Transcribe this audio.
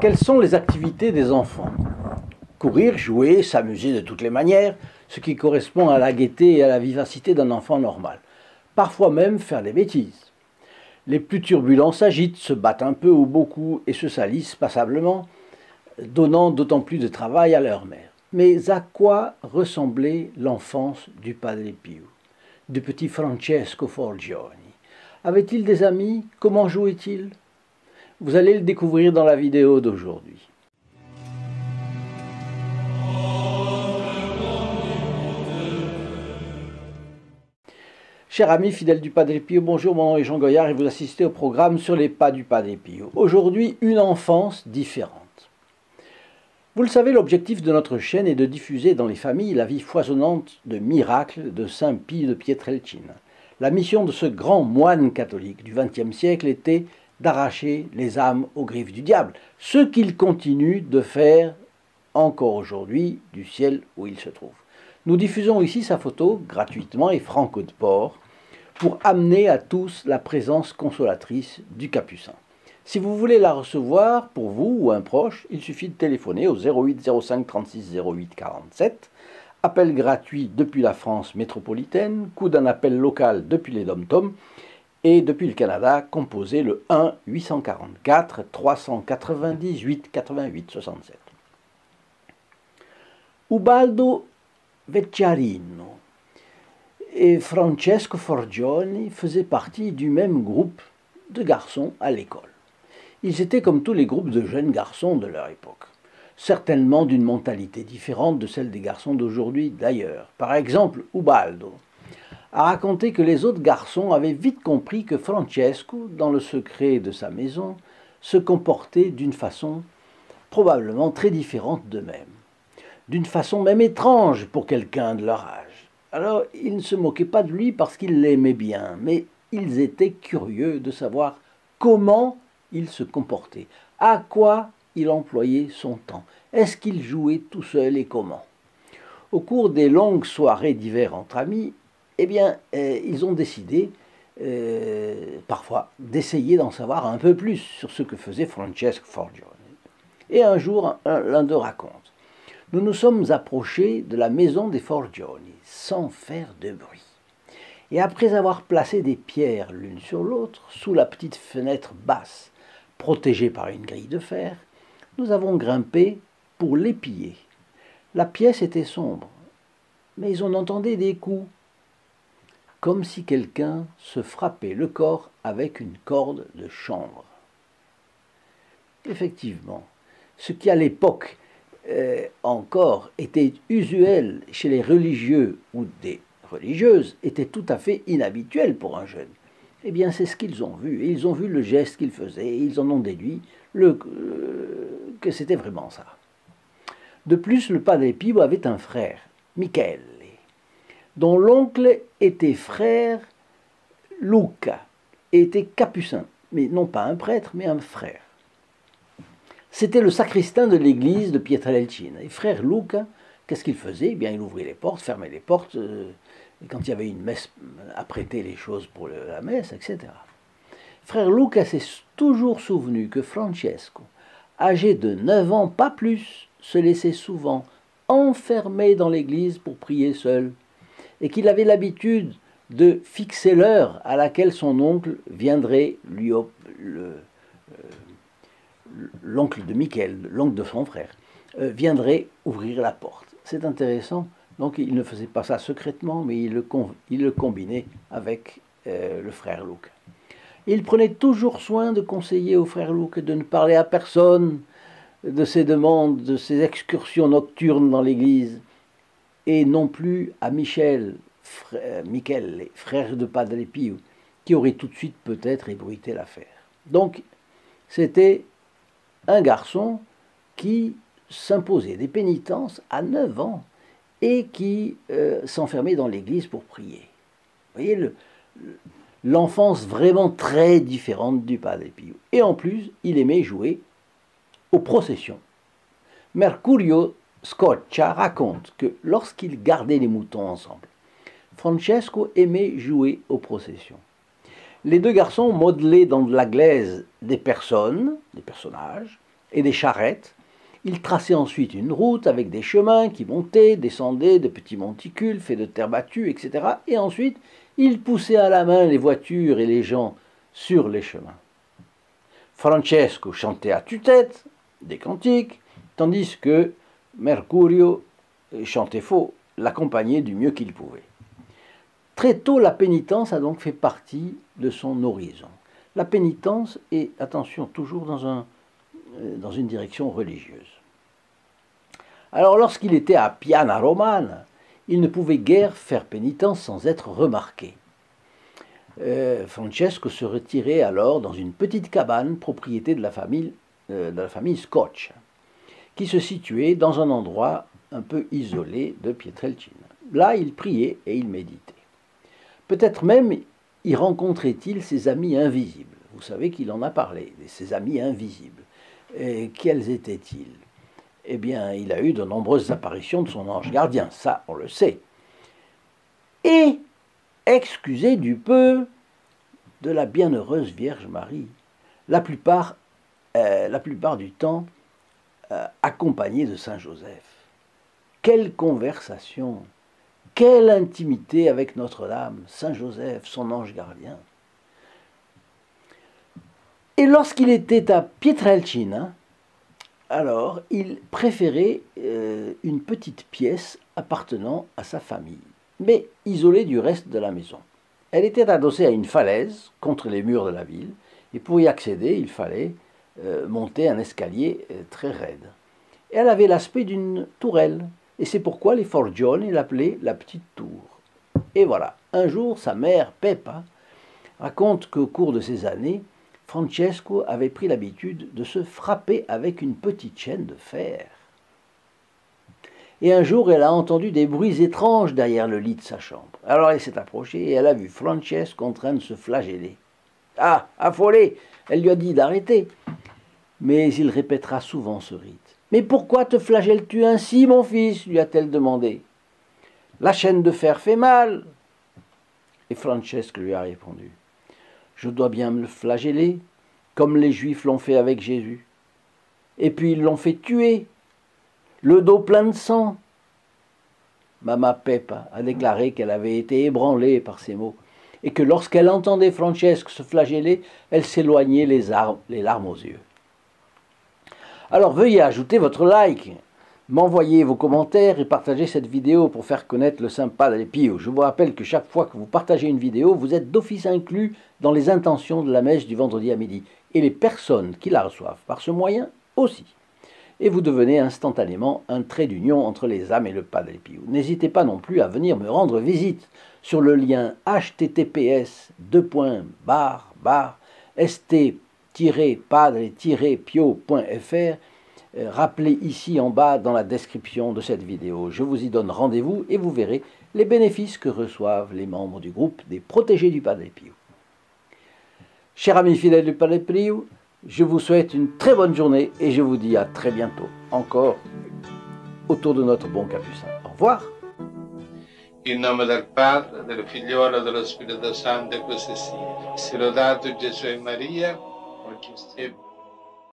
Quelles sont les activités des enfants? Courir, jouer, s'amuser de toutes les manières, ce qui correspond à la gaieté et à la vivacité d'un enfant normal. Parfois même faire des bêtises. Les plus turbulents s'agitent, se battent un peu ou beaucoup et se salissent passablement, donnant d'autant plus de travail à leur mère. Mais à quoi ressemblait l'enfance du Padre Pio, du petit Francesco Forgioni? Avait-il des amis? Comment jouait-il? Vous allez le découvrir dans la vidéo d'aujourd'hui. Chers amis fidèles du Padre Pio, bonjour, mon nom est Jean Goyard et vous assistez au programme sur les pas du Padre Pio. Aujourd'hui, une enfance différente. Vous le savez, l'objectif de notre chaîne est de diffuser dans les familles la vie foisonnante de miracles de Saint Pie de Pietrelcina. La mission de ce grand moine catholique du XXe siècle était d'arracher les âmes aux griffes du diable, ce qu'il continue de faire encore aujourd'hui du ciel où il se trouve. Nous diffusons ici sa photo gratuitement et franco de port pour amener à tous la présence consolatrice du Capucin. Si vous voulez la recevoir pour vous ou un proche, il suffit de téléphoner au 08 05 36 08 47, appel gratuit depuis la France métropolitaine, coût d'un appel local depuis les DOM-TOM, et depuis le Canada, composez le 1 844 398 88 67. Ubaldo Vecchiarino et Francesco Forgioni faisaient partie du même groupe de garçons à l'école. Ils étaient comme tous les groupes de jeunes garçons de leur époque, certainement d'une mentalité différente de celle des garçons d'aujourd'hui d'ailleurs. Par exemple, Ubaldo a raconté que les autres garçons avaient vite compris que Francesco, dans le secret de sa maison, se comportait d'une façon probablement très différente d'eux-mêmes, d'une façon même étrange pour quelqu'un de leur âge. Alors, ils ne se moquaient pas de lui parce qu'ils l'aimaient bien, mais ils étaient curieux de savoir comment il se comportait, à quoi il employait son temps, est-ce qu'il jouait tout seul et comment. Au cours des longues soirées d'hiver entre amis, eh bien, ils ont décidé parfois d'essayer d'en savoir un peu plus sur ce que faisait Francesco Forgioni. Et un jour, l'un d'eux raconte: nous nous sommes approchés de la maison des Forgioni, sans faire de bruit. Et après avoir placé des pierres l'une sur l'autre, sous la petite fenêtre basse, protégée par une grille de fer, nous avons grimpé pour l'épier. La pièce était sombre, mais on entendait des coups, comme si quelqu'un se frappait le corps avec une corde de chanvre. Effectivement, ce qui à l'époque encore était usuel chez les religieux ou des religieuses était tout à fait inhabituel pour un jeune. Eh bien, c'est ce qu'ils ont vu. Et ils ont vu le geste qu'il faisait et ils en ont déduit que c'était vraiment ça. De plus, le Padre Pio avait un frère, Michele, dont l'oncle était frère Luca et était capucin, mais non pas un prêtre, mais un frère. C'était le sacristain de l'église de Pietrelcina. Et frère Luca, qu'est-ce qu'il faisait? Eh bien, il ouvrait les portes, fermait les portes, et quand il y avait une messe, apprêtait les choses pour la messe, etc. Frère Luca s'est toujours souvenu que Francesco, âgé de 9 ans, pas plus, se laissait souvent enfermer dans l'église pour prier seul, et qu'il avait l'habitude de fixer l'heure à laquelle son oncle viendrait l'oncle de Michele, l'oncle de son frère, viendrait ouvrir la porte. C'est intéressant, donc il ne faisait pas ça secrètement, mais il le combinait avec le frère Luca. Il prenait toujours soin de conseiller au frère Luca de ne parler à personne de ses demandes, de ses excursions nocturnes dans l'église, et non plus à Michele, frère de Padre Pio, qui aurait tout de suite peut-être ébruité l'affaire. Donc, c'était un garçon qui s'imposait des pénitences à 9 ans et qui s'enfermait dans l'église pour prier. Vous voyez l'enfance vraiment très différente du Padre Pio. Et en plus, il aimait jouer aux processions. Mercurio Scoccia raconte que lorsqu'ils gardaient les moutons ensemble, Francesco aimait jouer aux processions. Les deux garçons modelaient dans de la glaise des personnages, et des charrettes. Il traçait ensuite une route avec des chemins qui montaient, descendaient, de petits monticules faits de terre battue, etc. Et ensuite, il poussait à la main les voitures et les gens sur les chemins. Francesco chantait à tue-tête des cantiques, tandis que Mercurio chantait faux, l'accompagnait du mieux qu'il pouvait. Très tôt, la pénitence a donc fait partie de son horizon. La pénitence est, attention, toujours dans une direction religieuse. Alors, lorsqu'il était à Piana Romana, il ne pouvait guère faire pénitence sans être remarqué. Francesco se retirait alors dans une petite cabane, propriété de la famille Scotch, qui se situait dans un endroit un peu isolé de Pietrelcina. Là, il priait et il méditait. Peut-être même y rencontrait-il ses amis invisibles. Vous savez qu'il en a parlé, ses amis invisibles. Et quels étaient-ils? Eh bien, il a eu de nombreuses apparitions de son ange gardien, ça on le sait. Et, excusez du peu, de la bienheureuse Vierge Marie, la plupart du temps accompagnée de Saint Joseph. Quelle conversation, quelle intimité avec Notre-Dame, Saint Joseph, son ange gardien. Et lorsqu'il était à Pietrelcina, alors il préférait une petite pièce appartenant à sa famille, mais isolée du reste de la maison. Elle était adossée à une falaise contre les murs de la ville, et pour y accéder, il fallait monter un escalier très raide. Et elle avait l'aspect d'une tourelle, et c'est pourquoi les Forgioni l'appelaient la petite tour. Et voilà, un jour, sa mère, Peppa, raconte qu'au cours de ces années, Francesco avait pris l'habitude de se frapper avec une petite chaîne de fer. Et un jour, elle a entendu des bruits étranges derrière le lit de sa chambre. Alors elle s'est approchée et elle a vu Francesco en train de se flageller. Ah, affolée, elle lui a dit d'arrêter. Mais il répétera souvent ce rite. « Mais pourquoi te flagelles-tu ainsi, mon fils » lui a-t-elle demandé. « La chaîne de fer fait mal. » Et Francesco lui a répondu. « Je dois bien me le flageller, comme les Juifs l'ont fait avec Jésus. Et puis ils l'ont fait tuer, le dos plein de sang. » Mama Peppa a déclaré qu'elle avait été ébranlée par ces mots, et que lorsqu'elle entendait Francesco se flageller, elle s'éloignait les larmes aux yeux. Alors veuillez ajouter votre like, m'envoyer vos commentaires et partager cette vidéo pour faire connaître le Saint Padre Pio. Je vous rappelle que chaque fois que vous partagez une vidéo, vous êtes d'office inclus dans les intentions de la messe du vendredi à midi, et les personnes qui la reçoivent par ce moyen aussi. Et vous devenez instantanément un trait d'union entre les âmes et le Padre Pio. N'hésitez pas non plus à venir me rendre visite sur le lien https://st-padre-pio.fr. Rappelez ici en bas dans la description de cette vidéo. Je vous y donne rendez-vous et vous verrez les bénéfices que reçoivent les membres du groupe des protégés du Padre Pio. Chers amis fidèles du Padre Pio, je vous souhaite une très bonne journée et je vous dis à très bientôt, encore autour de notre bon Capucin. Au revoir. In nome del Padre, del Figliolo e dello Spirito Santo, e così sia. Sia lodato Gesù e Maria, oggi e